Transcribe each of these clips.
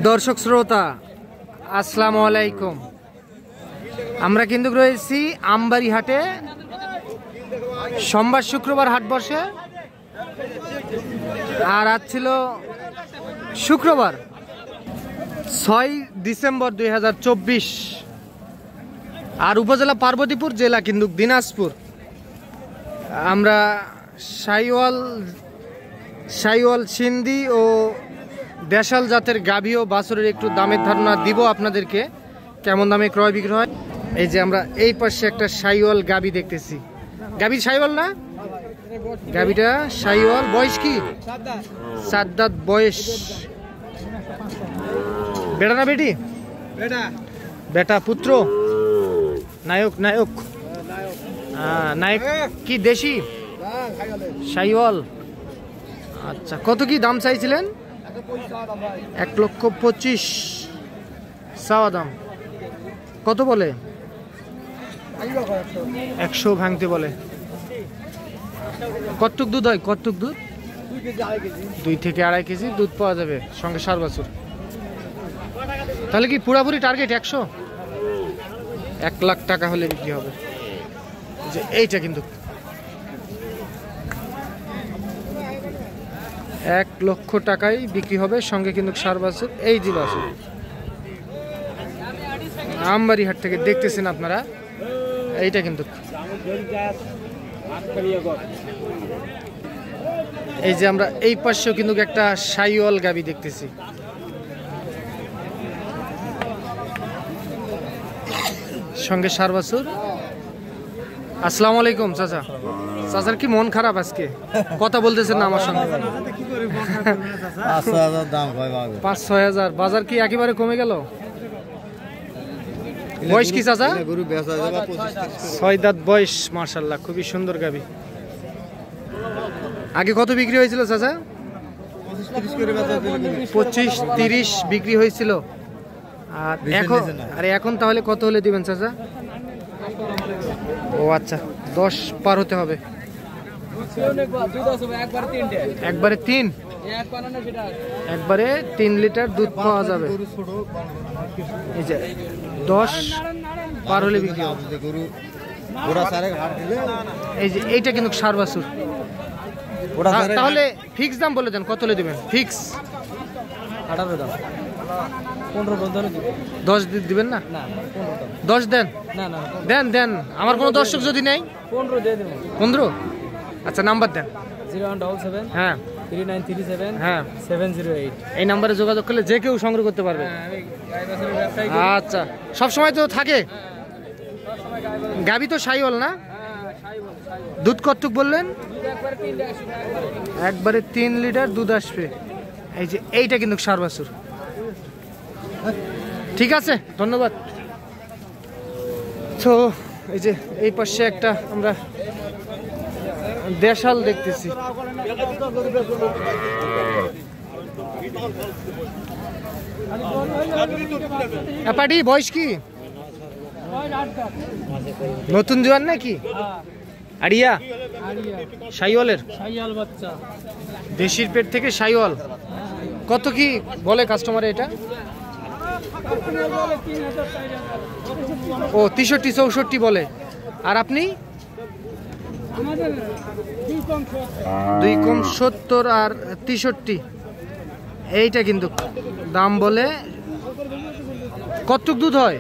দর্শক শ্রোতা আসসালামু আলাইকুম। আমরা কিন্তু রয়েছি আমবাড়ি হাটে। সোমবার শুক্রবার হাট বসে, আর আজ ছিল শুক্রবার 6 ডিসেম্বর 2024, আর উপজেলা পার্বতীপুর, জেলা কিন্তু দিনাজপুর। আমরা শাইওয়াল সিন্ধি ও দেশাল জাতের গাভী ও বাছুরের একটু দামের ধারণা দিব আপনাদেরকে, কেমন দামে ক্রয় বিক্রয় হয়। এই যে আমরা এই পাশে একটা শাইওয়াল গাভী দেখতেছি। গাভী শাইওয়াল না, গাভীটা শাইওয়াল। বয়স কি? 7 দাঁত বয়স। বেটা না বেটি? বেটা। পুত্র? নায়ক নায়ক নায়ক কি দেশি শাইওয়াল? আচ্ছা, কত কি দাম চাইছিলেন? 1,25,000 চাওয়া দাম। কত বলে? 100 ভাঙতে বলে। কতটুক দুধ হয়? কতটুক দুধ? 2 থেকে 2.5 কেজি দুধ পাওয়া যাবে, সঙ্গে 4 বছর। তাহলে কি পুরাপুরি টার্গেট 100? 1 লাখ টাকা হলে বিক্রি হবে। যে এইটা কিন্তু 1 লক্ষ টাকায় বিক্রি হবে, সঙ্গে কিন্তু 4 বছর। এই যে বাছুর আমবাড়ি হাট থেকে দেখতেছেন আপনারা, এইটা কিন্তু এই যে আমরা এই পাশেও কিন্তু একটা শাইওয়াল গাভী দেখতেছি। সঙ্গে 4 বছর। আসসালামু আলাইকুম চাচা। চাচার কি মন খারাপ আজকে? কথা বলতেছেন না আমার সঙ্গে? 5-6 হাজার। বাজার কি একেবারে কমে গেল? বয়স কি চাচা? 6 দাঁত বয়স। মাশাআল্লাহ, খুবই সুন্দর গাভী। আগে কত বিক্রি হয়েছিল চাচা? 25-30 বিক্রি হয়েছিল। আর এখন তাহলে কত হলে দিবেন চাচা? ও আচ্ছা, 10 পার হতে হবে। একবারে 3 লিটার দুধ পাওয়া যাবে। এই যে 10 পার হলে বিক্রি হবে। এই যে এইটা কিন্তু 4 বছর। তাহলে ফিক্স দাম বলে দেন, কত হলে দিবেন? ফিক্স 18 দাম। 10 দিবেন না? 10 দেন। দেন। আমার কোনো দর্শক যদি নেই 15। আচ্ছা, নাম্বার দেন। 0177 হ্যাঁ 3937 হ্যাঁ 708। এই নাম্বারে যোগাযোগ করলে যে কেউ সংগ্রহ করতে পারবে। আচ্ছা, সব সময় তো থাকে গাভী তো শাইওয়াল না? দুধ কতটুক বললেন? একবারে 3 লিটার দুধ আসবে। এই যে এইটা কিন্তু 4 বছর। ঠিক আছে, ধন্যবাদ। তো এই যে এই পাশে একটা আমরা দেশাল দেখতেছি। পাটি বয়স কি? নতুন জোয়ান নাকি? আড়িয়া শাইওয়ালের বাচ্চা, দেশির পেট থেকে শাইওয়াল। কত কি বলে কাস্টমারে এটা? ও 63-64 বলে। আর আপনি? 2 কম 70 আর 63। এইটা কিন্তু দাম বলে। কতটুক দুধ হয়?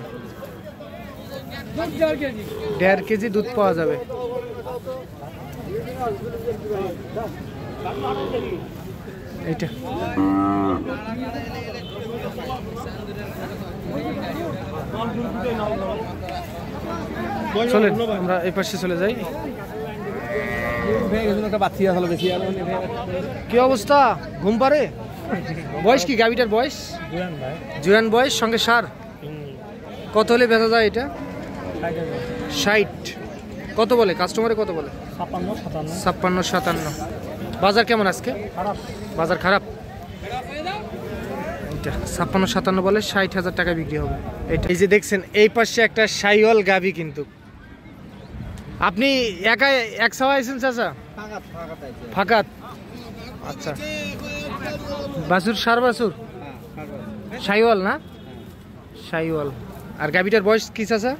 1.5 কেজি দুধ পাওয়া যাবে। এইটা চলেন আমরা এই পাশে চলে যাই। কি অবস্থা? ঘুম পারে? বয়স কি গাভীটার? বয়স জুয়ান বয়স, সঙ্গে 4। কত হলে বেচা যায় এটা? 60। কত বলে কাস্টমারে? কত বলে? 56-57। বাজার কেমন আজকে? বাজার খারাপ। এটা 56-57 বলে, 60,000 টাকা বিক্রি হবে। এই যে দেখছেন এই পাশে একটা শাইওয়াল গাভী কিন্তু। আপনি একাই এক সাওয়া আইছেন চাচা? ফাঁকাত। আচ্ছা, বাছুর 4 বছর। শাইওয়াল না? শাইওয়াল। আর গাবিটার বয়স কি চাচা?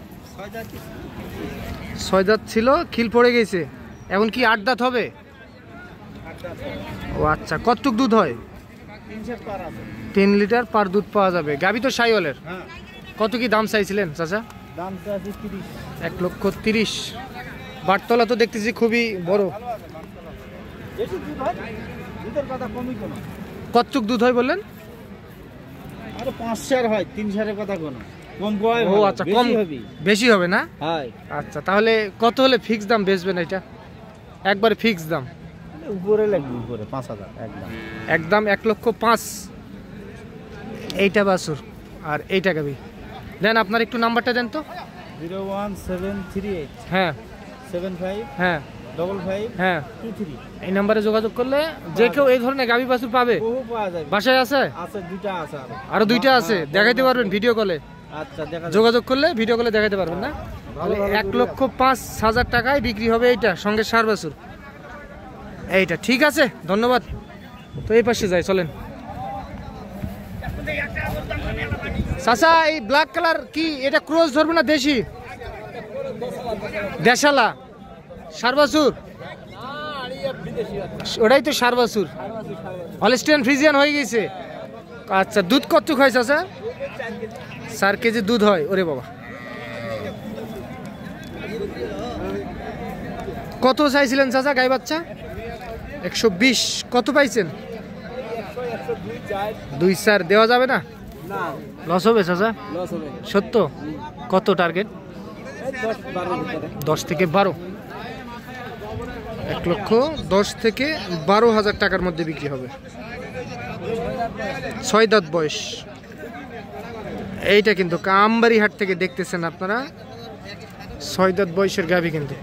6 দাঁত ছিল, খিল পড়ে গেছে, এখন কি 8 দাঁত হবে? ও আচ্ছা, কতটুক দুধ হয়? 3 লিটার পার দুধ পাওয়া যাবে। গাবি তো শাইওয়ালের। কত কি দাম চাইছিলেন চাচা? দাম চাচ্ছি 30। 1,30,000। বাটতলা তো দেখতেছি খুবই বড়। কতটুক দুধ হয় বললেন? আরে 5 শেয়ার হয়, 3 শেয়ারের কথা কোনো কম কয়। ও আচ্ছা, কম বেশি হবে না? হয়। আচ্ছা, তাহলে কত হলে ফিক্স দাম বেচবেন এটা? একবারে ফিক্স দাম? উপরে লাগবে, উপরে 5000 একদম। একদম 1,05,000। এইটা বাছুর আর এইটা গাবি। দেন আপনার একটু নাম্বারটা দেন তো। 01738 হ্যাঁ 75 হ্যাঁ 55 হ্যাঁ 23। এই নাম্বারে যোগাযোগ করলে যে কেউ এই ধরনের গাবি বাছুর পাবে। বহু পাওয়া যায়। বাসায় আছে? আছে, দুইটা আছে। আরো 2টা আছে, দেখাইতে পারবেন ভিডিও কলে? আচ্ছা, দেখা যোগাযোগ করলে ভিডিও কলে দেখাতে পারবেন না? 1,05,000 টাকায় বিক্রি হবে এইটা, সঙ্গে সার বাছুর। এইটা ঠিক আছে, ধন্যবাদ। তো এই পাশে যাই, চলেন। চাচা, এই ব্ল্যাক কালার কি এটা ক্রস ধরবে না দেশি? দেশালা সার বাছুর? ওটাই তো সার বাছুর, হলস্টিয়ান ফ্রিজিয়ান হয়ে গেছে। আচ্ছা, দুধ কতটুক হয় চাচা? 4 কেজি দুধ হয়। ওরে বাবা, কত চাইছিলেন চাচা গাই বাচ্চা? 120। কত পাইছেন? 2-4 দেওয়া যাবে না? লস হবে চাচা? সত্য? কত টার্গেট? 10 থেকে 12। 1,10,000 থেকে 12,000 টাকার মধ্যে বিক্রি হবে। 6 দাঁত বয়স। এইটা কিন্তু কামবাড়ি হাট থেকে দেখতেছেন আপনারা, 6 দাঁত বয়সের গাভী কিন্তু।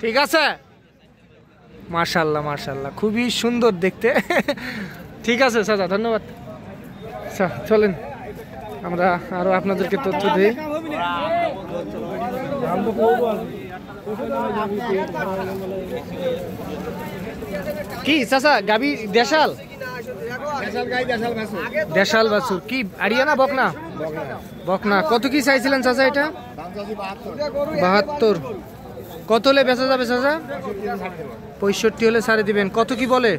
ঠিক আছে, মাশাআল্লাহ মাশাআল্লাহ, খুবই সুন্দর দেখতে। ঠিক আছে চাচা, ধন্যবাদ। আচ্ছা, চলেন আমরা আরো আপনাদেরকে তথ্য দিই। কি চাচা, গাবি দেশাল? দেশাল বাছুর কি আরিয়ানা বকনা? বকনা। কত কি চাইছিলেন চাচা এটা? 72। কত হলে বেচা যাবে চাচা? 65 হলে ছাড়ে দিবেন। কত কি বলে?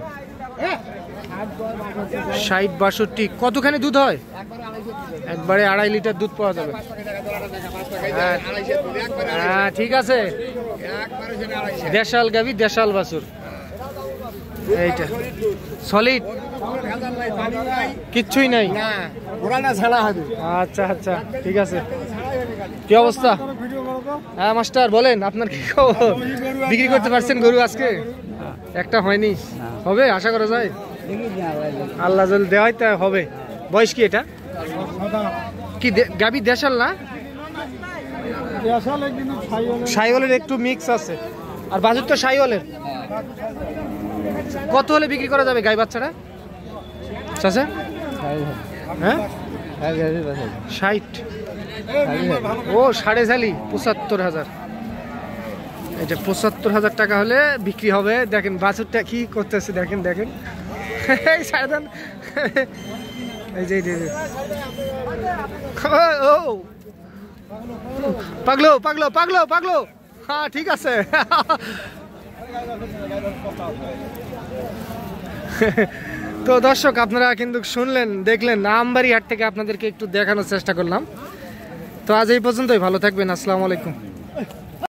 60-62। কতখানি দুধ হয়? একবারে 2.5 লিটার দুধ পাওয়া যাবে। হ্যাঁ ঠিক আছে, দেশাল গাবি, দেশাল বাছুর। এইটা সলিড, কিচ্ছুই নাই। আচ্ছা আচ্ছা, ঠিক আছে। কি অবস্থা? হ্যাঁ মাস্টার, বলেন আপনার কি খবর? বিক্রি করতে পারছেন গরু আজকে? একটা হয়নি, হবে আশা করা যায়? আল্লাহ যদি দেওয়াই তা হবে। বয়স কি এটা? কি গাবি দেশাল না? শাইওয়ালের একটু মিক্স আছে, আর বাছুর তো শাইওয়ালের। কত হলে বিক্রি করা যাবে গাই বাচ্চাটা চাচা? হ্যাঁ 60। ও 7.5 75,000। এটা 75,000 টাকা হলে বিক্রি হবে। দেখেন বাছুরটা কি করতেছে, দেখেন দেখেন। এই যে ও পাগলো পাগলো পাগলো পাগলো। হ্যাঁ ঠিক আছে। তো দর্শক, আপনারা কিন্তু শুনলেন, দেখলেন, আমবাড়ি হাট থেকে আপনাদেরকে একটু দেখানোর চেষ্টা করলাম। তো আজ এই পর্যন্তই, ভালো থাকবেন, আসসালামু আলাইকুম।